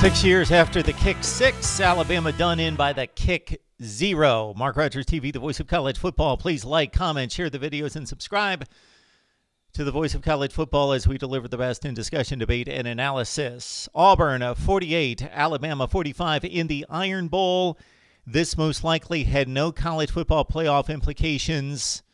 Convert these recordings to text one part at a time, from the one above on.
6 years after the kick six, Alabama done in by the kick zero. Mark Rogers TV, the voice of college football. Please like, comment, share the videos, and subscribe to the voice of college football as we deliver the best in discussion, debate, and analysis. Auburn 48, Alabama 45 in the Iron Bowl. This most likely had no college football playoff implications.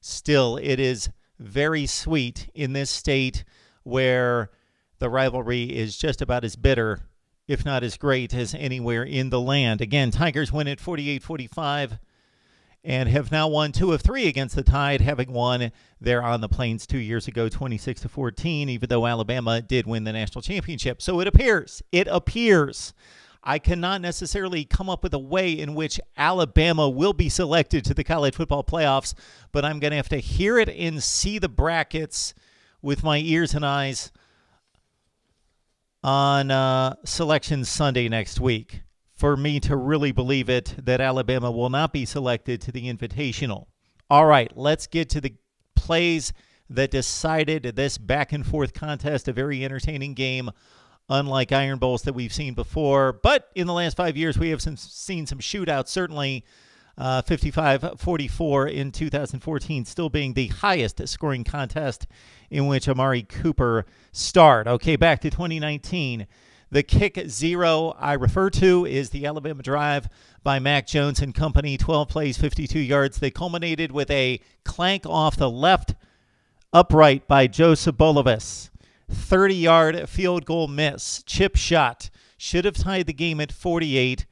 Still, it is very sweet in this state where the rivalry is just about as bitter, if not as great, as anywhere in the land. Again, Tigers win at 48-45 and have now won 2 of 3 against the Tide, having won there on the Plains 2 years ago, 26-14, even though Alabama did win the national championship. So it appears, I cannot necessarily come up with a way in which Alabama will be selected to the college football playoffs, but I'm going to have to hear it and see the brackets with my ears and eyes on Selection Sunday next week for me to really believe it that Alabama will not be selected to the Invitational. All right, let's get to the plays that decided this back-and-forth contest, a very entertaining game, unlike Iron Bowls that we've seen before. But in the last 5 years, we have seen some shootouts, certainly 55-44 in 2014, still being the highest scoring contest in which Amari Cooper starred. Okay, back to 2019. The kick zero I refer to is the Alabama drive by Mac Jones and company, 12 plays, 52 yards. They culminated with a clank off the left upright by Joseph Bolivis. 30-yard field goal miss, chip shot. Should have tied the game at 48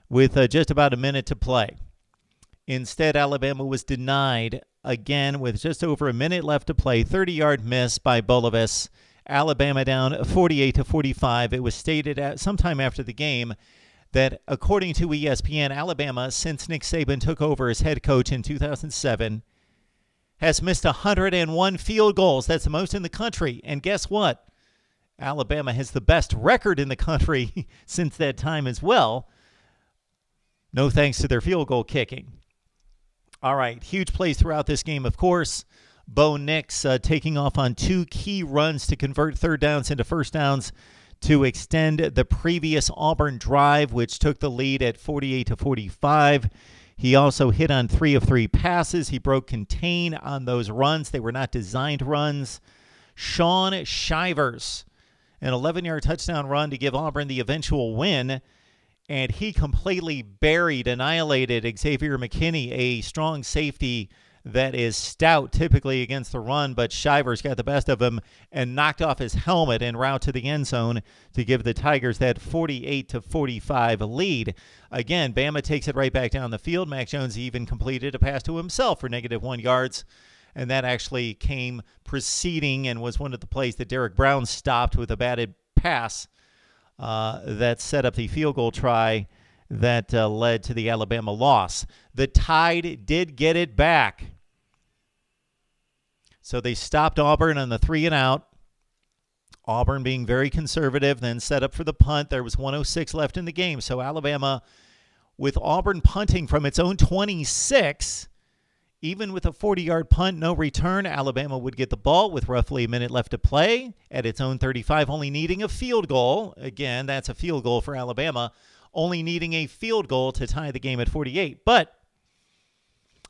with just about a minute to play. Instead, Alabama was denied again with just over a minute left to play. 30-yard miss by Bolivis. Alabama down 48-45. It was stated sometime after the game that, according to ESPN, Alabama, since Nick Saban took over as head coach in 2007, has missed 101 field goals. That's the most in the country. And guess what? Alabama has the best record in the country since that time as well. No thanks to their field goal kicking. All right, huge plays throughout this game, of course. Bo Nix taking off on 2 key runs to convert third downs into first downs to extend the previous Auburn drive, which took the lead at 48-45. He also hit on 3 of 3 passes. He broke contain on those runs. They were not designed runs. Sean Shivers, an 11-yard touchdown run to give Auburn the eventual win. And he completely annihilated Xavier McKinney, a strong safety that is stout typically against the run, but Shivers got the best of him and knocked off his helmet en route to the end zone to give the Tigers that 48-45 lead. Again, Bama takes it right back down the field. Mac Jones even completed a pass to himself for -1 yards, and that actually came preceding and was one of the plays that Derek Brown stopped with a batted pass that set up the field goal try that led to the Alabama loss. The Tide did get it back. So they stopped Auburn on the 3-and-out. Auburn being very conservative, then set up for the punt. There was 1:06 left in the game. So Alabama, with Auburn punting from its own 26, even with a 40-yard punt, no return, Alabama would get the ball with roughly a minute left to play at its own 35, only needing a field goal. Again, that's a field goal for Alabama, only needing a field goal to tie the game at 48. But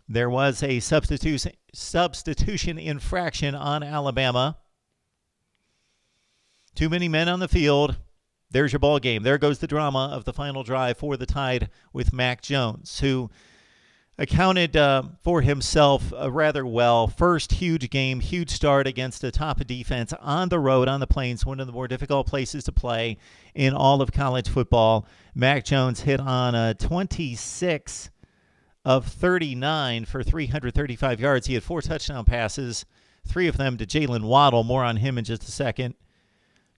there was a substitution infraction on Alabama. Too many men on the field. There's your ball game. There goes the drama of the final drive for the Tide with Mac Jones, who accounted for himself rather well. First huge game, huge start against a top defense on the road, on the Plains, one of the more difficult places to play in all of college football. Mac Jones hit on 26 of 39 for 335 yards. He had 4 touchdown passes, 3 of them to Jalen Waddle. More on him in just a second.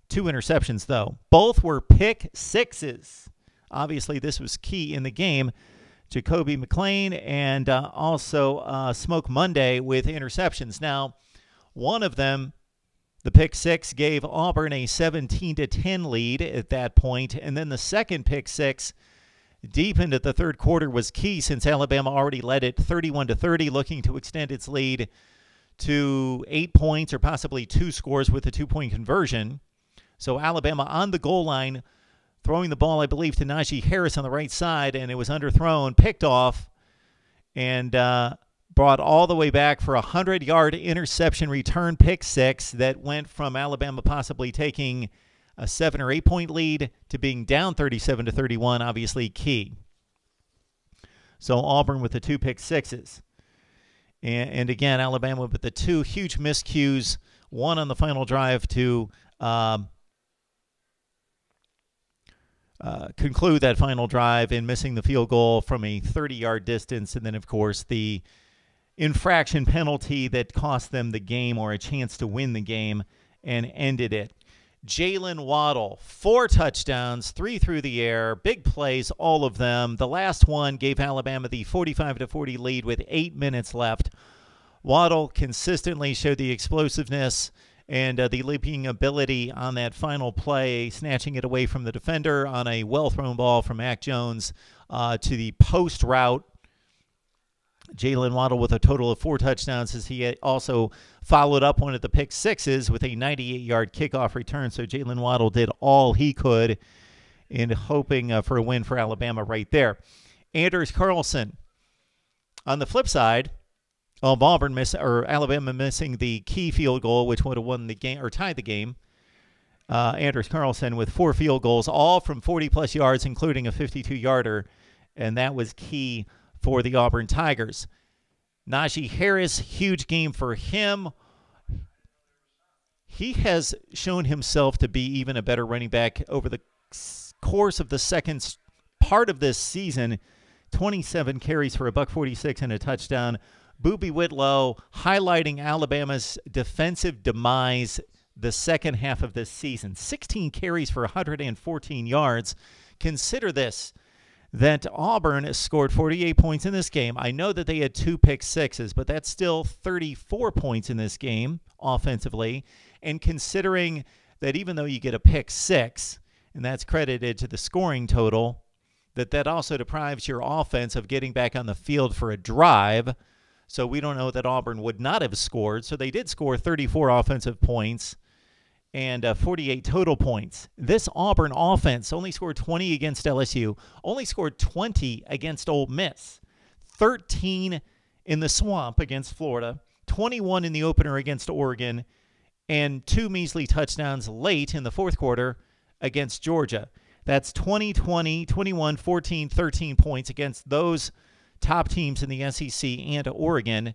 2 interceptions, though. Both were pick sixes. Obviously, this was key in the game. Jacoby McLean and also Smoke Monday with interceptions. Now, one of them, the pick six, gave Auburn a 17-10 lead at that point, and then the second pick six deep into the third quarter was key since Alabama already led it 31-30, looking to extend its lead to 8 points or possibly 2 scores with a 2-point conversion. So Alabama on the goal line throwing the ball, I believe, to Najee Harris on the right side, and it was underthrown, picked off, and brought all the way back for a 100-yard interception return pick six that went from Alabama possibly taking a 7 or 8 point lead to being down 37-31, obviously key. So Auburn with the 2 pick sixes. And again, Alabama with the 2 huge miscues, one on the final drive to conclude that final drive in missing the field goal from a 30-yard distance, and then, of course, the infraction penalty that cost them the game or a chance to win the game and ended it. Jalen Waddle, 4 touchdowns, 3 through the air, big plays, all of them. The last one gave Alabama the 45-40 lead with 8 minutes left. Waddle consistently showed the explosiveness and the leaping ability on that final play, snatching it away from the defender on a well-thrown ball from Mac Jones to the post route. Jalen Waddle with a total of 4 touchdowns, as he also followed up one of the pick sixes with a 98-yard kickoff return. So Jalen Waddle did all he could in hoping for a win for Alabama right there. Anders Carlson. On the flip side of Alabama missing the key field goal, which would have won the game or tied the game. Anders Carlson with 4 field goals, all from 40-plus yards, including a 52-yarder, and that was key for the Auburn Tigers. Najee Harris, huge game for him. He has shown himself to be even a better running back over the course of the second part of this season. 27 carries for $146 and a touchdown. Boobie Whitlow highlighting Alabama's defensive demise the second half of this season. 16 carries for 114 yards. Consider this, that Auburn scored 48 points in this game. I know that they had 2 pick sixes, but that's still 34 points in this game offensively. And considering that even though you get a pick six, and that's credited to the scoring total, that also deprives your offense of getting back on the field for a drive. So we don't know that Auburn would not have scored. So they did score 34 offensive points and 48 total points. This Auburn offense only scored 20 against LSU, only scored 20 against Ole Miss, 13 in the Swamp against Florida, 21 in the opener against Oregon, and 2 measly touchdowns late in the fourth quarter against Georgia. That's 20, 20, 21, 14, 13 points against those top teams in the SEC and Oregon.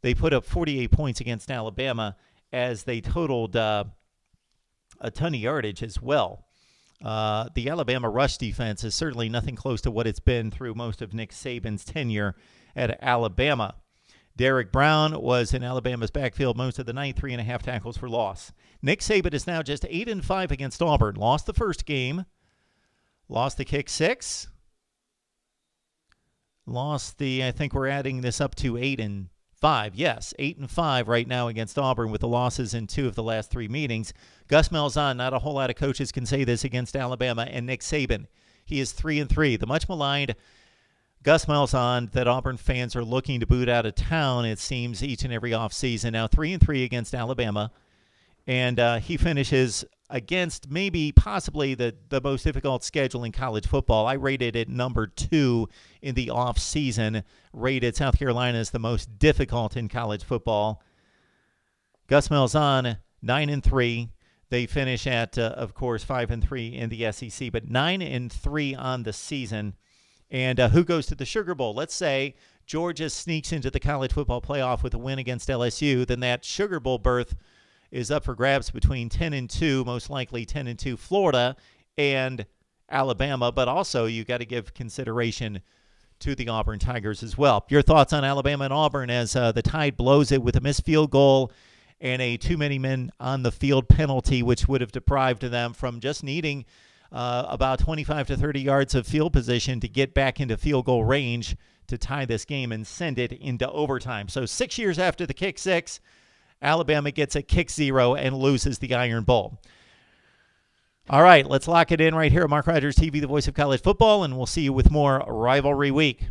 They put up 48 points against Alabama as they totaled a ton of yardage as well. The Alabama rush defense is certainly nothing close to what it's been through most of Nick Saban's tenure at Alabama. Derek Brown was in Alabama's backfield most of the night, 3.5 tackles for loss. Nick Saban is now just 8-5 against Auburn. Lost the first game. Lost the kick six. Lost the, I think we're adding this up to 8-5. Yes, 8-5 right now against Auburn with the losses in 2 of the last 3 meetings. Gus Malzahn, not a whole lot of coaches can say this against Alabama, and Nick Saban. He is 3-3. The much maligned Gus Malzahn that Auburn fans are looking to boot out of town, it seems, each and every offseason. Now 3-3 against Alabama, and he finishes against maybe possibly the most difficult schedule in college football. I rated it number 2 in the offseason, rated South Carolina as the most difficult in college football. Gus Malzahn, 9-3. They finish at, of course, 5-3 in the SEC, but 9-3 on the season. And who goes to the Sugar Bowl? Let's say Georgia sneaks into the college football playoff with a win against LSU, then that Sugar Bowl berth is up for grabs between 10-2, most likely 10-2 Florida and Alabama, but also you got to give consideration to the Auburn Tigers as well. Your thoughts on Alabama and Auburn as the Tide blows it with a missed field goal and a too many men on the field penalty, which would have deprived them from just needing about 25 to 30 yards of field position to get back into field goal range to tie this game and send it into overtime. So 6 years after the kick six, Alabama gets a kick 0 and loses the Iron Bowl. All right, let's lock it in right here at Mark Rogers TV, the voice of college football, and we'll see you with more Rivalry Week.